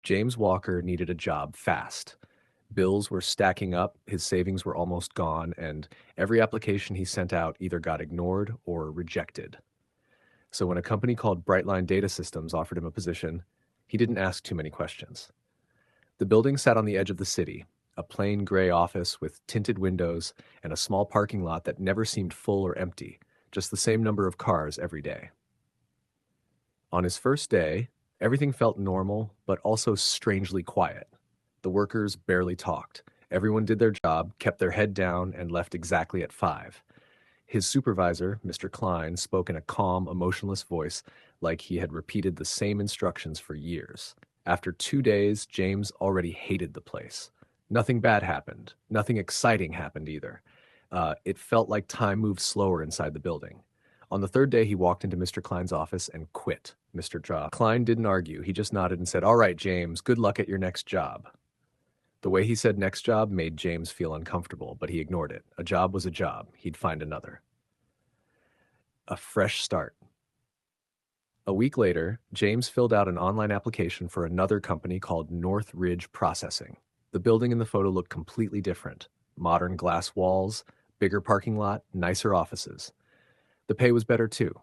James Walker needed a job fast. Bills were stacking up, his savings were almost gone, and every application he sent out either got ignored or rejected. So when a company called Brightline Data Systems offered him a position, he didn't ask too many questions. The building sat on the edge of the city, a plain gray office with tinted windows and a small parking lot that never seemed full or empty, just the same number of cars every day. On his first day, everything felt normal, but also strangely quiet. The workers barely talked. Everyone did their job, kept their head down, and left exactly at 5. His supervisor, Mr. Klein, spoke in a calm, emotionless voice like he had repeated the same instructions for years. After 2 days, James already hated the place. Nothing bad happened. Nothing exciting happened either. It felt like time moved slower inside the building. On the third day, he walked into Mr. Klein's office and quit. Mr. Job. Klein didn't argue. He just nodded and said, "All right, James, good luck at your next job." The way he said next job made James feel uncomfortable, but he ignored it. A job was a job. He'd find another. A fresh start. A week later, James filled out an online application for another company called North Ridge Processing. The building in the photo looked completely different. Modern glass walls, bigger parking lot, nicer offices. The pay was better too.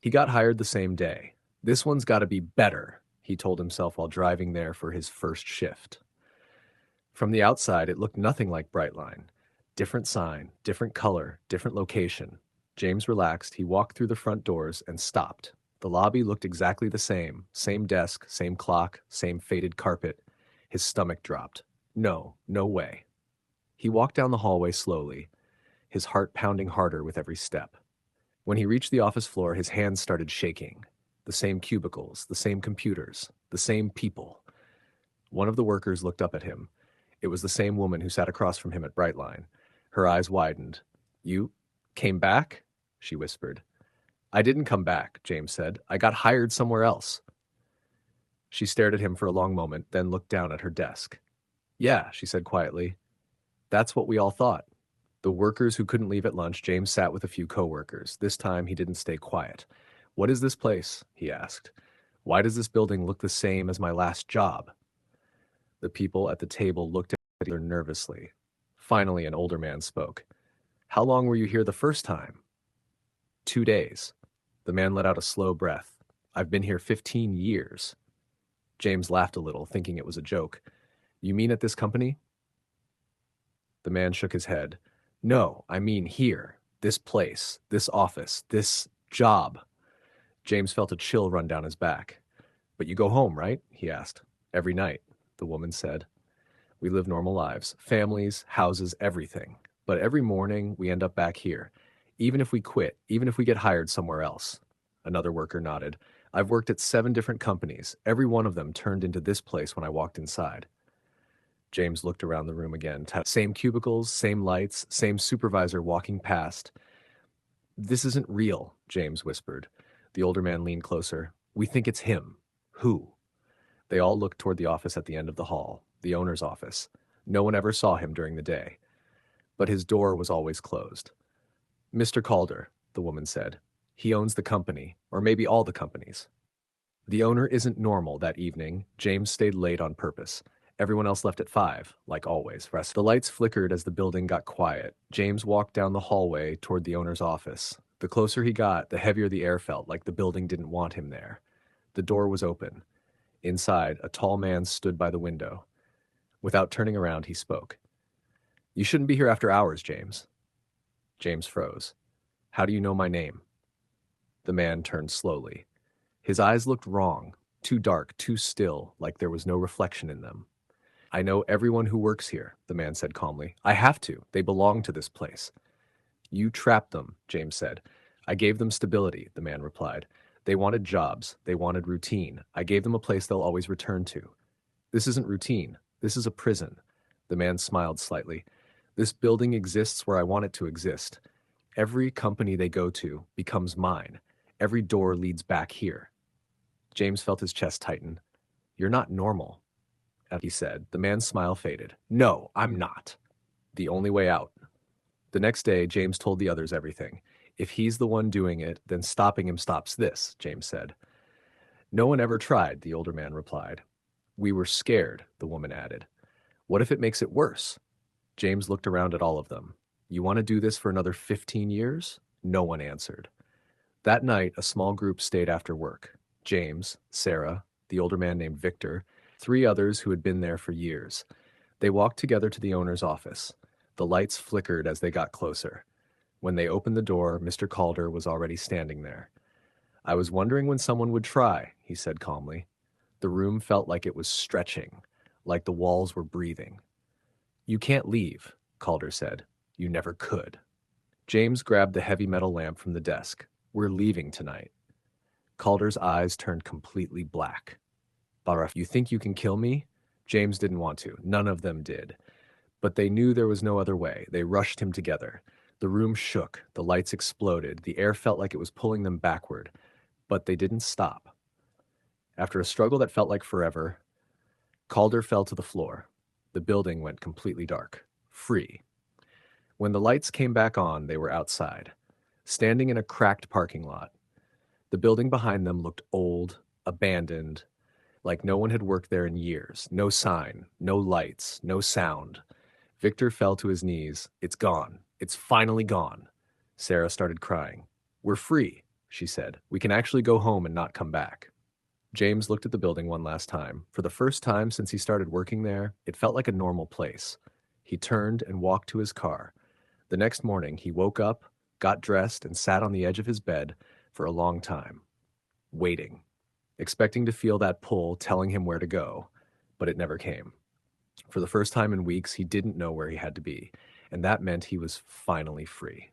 He got hired the same day. This one's got to be better, he told himself while driving there for his first shift. From the outside, it looked nothing like Brightline. Different sign, different color, different location. James relaxed. He walked through the front doors and stopped. The lobby looked exactly the same. Same desk, same clock, same faded carpet. His stomach dropped. No, no way. He walked down the hallway slowly, his heart pounding harder with every step. When he reached the office floor, his hands started shaking. The same cubicles, the same computers, the same people. One of the workers looked up at him. It was the same woman who sat across from him at Brightline. Her eyes widened. "You came back?" she whispered. "I didn't come back," James said. "I got hired somewhere else." She stared at him for a long moment, then looked down at her desk. "Yeah," she said quietly. "That's what we all thought." The workers who couldn't leave at lunch, James sat with a few coworkers. This time he didn't stay quiet. "What is this place?" he asked. "Why does this building look the same as my last job?" The people at the table looked at each other nervously. Finally, an older man spoke. "How long were you here the first time?" 2 days. The man let out a slow breath. "I've been here 15 years. James laughed a little, thinking it was a joke. "You mean at this company?" The man shook his head. "No, I mean here. This place. This office. This job." James felt a chill run down his back. "But you go home, right?" he asked. "Every night," the woman said. "We live normal lives. Families, houses, everything. But every morning, we end up back here. Even if we quit, even if we get hired somewhere else." Another worker nodded. "I've worked at 7 different companies. Every one of them turned into this place when I walked inside." James looked around the room again. Same cubicles, same lights, same supervisor walking past. "This isn't real," James whispered. The older man leaned closer. "We think it's him." "Who?" They all looked toward the office at the end of the hall, the owner's office. No one ever saw him during the day. But his door was always closed. "Mr. Calder," the woman said. "He owns the company, or maybe all the companies." The owner isn't normal that evening. James stayed late on purpose. Everyone else left at 5, like always. The lights flickered as the building got quiet. James walked down the hallway toward the owner's office. The closer he got, the heavier the air felt, like the building didn't want him there. The door was open. Inside, a tall man stood by the window. Without turning around, he spoke. "You shouldn't be here after hours, James." James froze. "How do you know my name?" The man turned slowly. His eyes looked wrong, too dark, too still, like there was no reflection in them. "I know everyone who works here," the man said calmly. "I have to. They belong to this place." "You trapped them," James said. "I gave them stability," the man replied. "They wanted jobs. They wanted routine. I gave them a place they'll always return to." "This isn't routine. This is a prison." The man smiled slightly. "This building exists where I want it to exist. Every company they go to becomes mine. Every door leads back here." James felt his chest tighten. "You're not normal," he said. The man's smile faded. "No, I'm not. The only way out." The next day, James told the others everything. "If he's the one doing it, then stopping him stops this," James said. "No one ever tried," the older man replied. We were scared, the woman added. What if it makes it worse? James looked around at all of them. You want to do this for another 15 years? No one answered. That night, a small group stayed after work. James, Sarah, the older man named Victor, three others who had been there for years. They walked together to the owner's office. The lights flickered as they got closer. When they opened the door, Mr. Calder was already standing there. I was wondering when someone would try, he said calmly. The room felt like it was stretching, like the walls were breathing. You can't leave, Calder said. You never could. James grabbed the heavy metal lamp from the desk. We're leaving tonight. Calder's eyes turned completely black. Baraf, you think you can kill me? James didn't want to. None of them did. But they knew there was no other way. They rushed him together. The room shook. The lights exploded. The air felt like it was pulling them backward. But they didn't stop. After a struggle that felt like forever, Calder fell to the floor. The building went completely dark. Free. When the lights came back on, they were outside, standing in a cracked parking lot. The building behind them looked old, abandoned, like no one had worked there in years. No sign, no lights, no sound. Victor fell to his knees. It's gone. It's finally gone. Sarah started crying. We're free, she said. We can actually go home and not come back. James looked at the building one last time. For the first time since he started working there, it felt like a normal place. He turned and walked to his car. The next morning, he woke up, got dressed, and sat on the edge of his bed for a long time, waiting, expecting to feel that pull telling him where to go, but it never came. For the first time in weeks, he didn't know where he had to be, and that meant he was finally free.